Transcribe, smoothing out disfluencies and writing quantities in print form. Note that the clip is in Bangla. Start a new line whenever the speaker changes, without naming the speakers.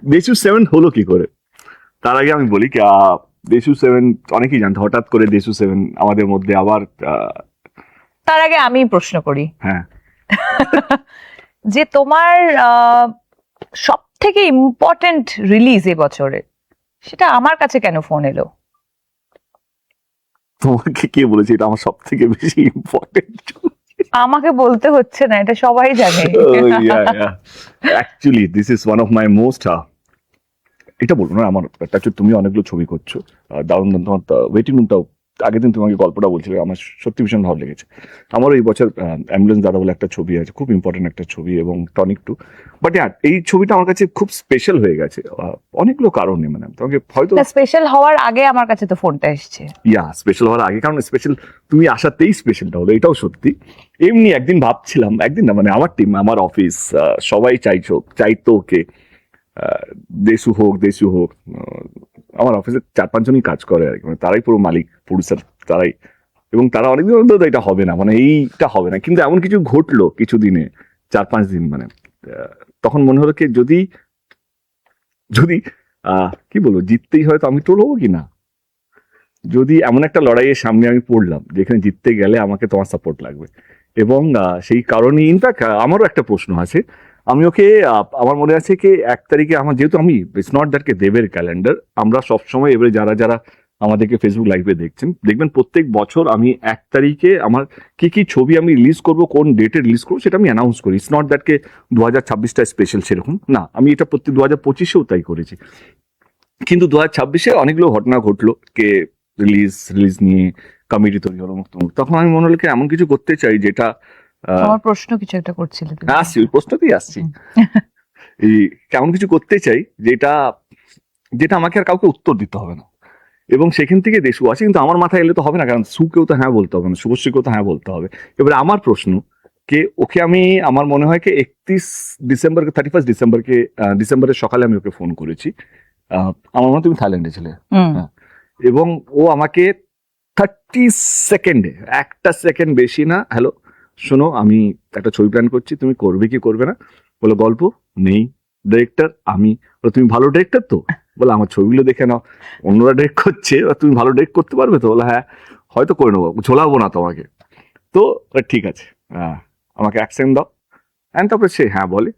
দেশু 7 হলো কি করে? তার আগে আমি বলি কি দেশু 7 অনেকেই জানতো, হঠাৎ করে দেশু 7 আমাদের মধ্যে আবার
তার আগে আমি প্রশ্ন করি,
হ্যাঁ
যে তোমার সব থেকে ইম্পর্টেন্ট রিলিজ এবছরে, সেটা আমার কাছে কেন ফোন এলো?
তোমাকে কে বলেছে এটা আমার সব থেকে বেশি ইম্পর্টেন্ট?
আমাকে বলতে হচ্ছে না, এটা সবাই জানে।
Actually this is one of my most, এটা বলবো না আমার তুমি অনেকগুলো ছবি করছো, দারুণ দারুণ, তোমার ওয়েটিং রুমটাও আগের দিন তোমাকে গল্পটা বলছিলে, আমার সত্যি ভীষণ ভালো লেগেছে। আমারও এই বছর অ্যাম্বুলেন্স দাদা বলে একটা ছবি আছে, খুব ইম্পর্টেন্ট একটা ছবি, এবং টনিক টু। বাট এই ছবিটা আমার কাছে খুব স্পেশাল হয়ে গেছে অনেকগুলো কারণে, মানে তোমাকে হয়তো
স্পেশাল হওয়ার আগে আমার কাছে তো ফোনটা এসছে।
স্পেশাল হওয়ার আগে, কারণ স্পেশাল তুমি আসাতেই স্পেশালটা হলো, এটাও সত্যি। এমনি একদিন ভাবছিলাম, একদিন না মানে আমার টিম, আমার অফিস, সবাই চাইতো ওকে দেশু হোক। আমার অফিসে 4-5 জনই কাজ করে আর কি, মানে তারাই পুরো মালিক, প্রডিউসার তারাই, এবং তারা অনেকদিন অন্তত এটা হবে না, মানে এইটা হবে না, কিন্তু এমন কিছু ঘটলো কিছুদিনে, 4-5 দিন, মানে তখন মনে হলো কি যদি যদি কি বলবো, জিততেই হয় তো আমি টোল হবো কি না, যদি এমন একটা লড়াইয়ের সামনে আমি পড়লাম যেখানে জিততে গেলে আমাকে তোমার সাপোর্ট লাগবে। এবং সেই কারণে ইনফ্যাক্ট আমারও একটা প্রশ্ন আছে, আমি ওকে আমার মনে আছে কি 1 তারিখে আমার, যেহেতু আমি ইটস নট দ্যাট কে দেবের ক্যালেন্ডার, আমরা সবসময় এবারে যারা যারা আমাদেরকে ফেসবুক লাইভে দেখছেন দেখবেন প্রত্যেক বছর আমি 1 তারিখে আমার কি কি ছবি আমি রিলিজ করবো, কোন ডেটে রিলিজ করবো সেটা আমি অ্যানাউন্স করি। ইটস নট দ্যাট কে 2026টা স্পেশাল সেরকম না, আমি এটা প্রত্যেক 2025এও তাই করেছি। কিন্তু 2026-এ অনেকগুলো ঘটনা ঘটলো, কে রিলিজ নিয়ে কমিটি তৈরি হলো মুক্ত, তখন আমি মনে হলো কি এমন কিছু করতে চাই যেটা
আমার প্রশ্ন কিছু একটা করছিলে তুমি।
আসছি, ওই প্রশ্নতেই আসছি, এই কেমন কিছু করতে চাই যেটা যেটা আমাকে আর কাউকে উত্তর দিতে হবে না, এবং সেখান থেকে দেশু আছে, কিন্তু আমার মাথায় এলে তো হবে না, কারণ সুকেও তো হ্যাঁ বলতে হবে না, শুভশ্রীকেও তো হ্যাঁ বলতে হবে। এবারে আমার প্রশ্ন কে ওকে আমি, আমার মনে হয় কি 31 ডিসেম্বর 31 ডিসেম্বরকে ডিসেম্বরের সকালে আমি ওকে ফোন করেছি, আমার মনে হয় তুমি থাইল্যান্ডে ছিলে, হ্যাঁ, এবং ও আমাকে 30 সেকেন্ডে, 1 সেকেন্ড বেশি না, হ্যালো শোনো আমি একটা ছবি প্ল্যান করছি, তুমি করবে কি করবে না, বলো গল্প নেই, ডিরেক্টর আমি, বলো তুমি ভালো ডিরেক্টর তো, বলে আমার ছবিগুলো দেখে নাও, অন্যরা ডিরেক্ট করছে, তুমি ভালো ডিরেক্ট করতে পারবে তো, বলে হ্যাঁ হয়তো করে নেবো, ঝোলাবো না তোমাকে। তো ঠিক আছে, আমাকে 1 সেকেন্ড দাও, অ্যান্ড তারপরে সে হ্যাঁ বলে,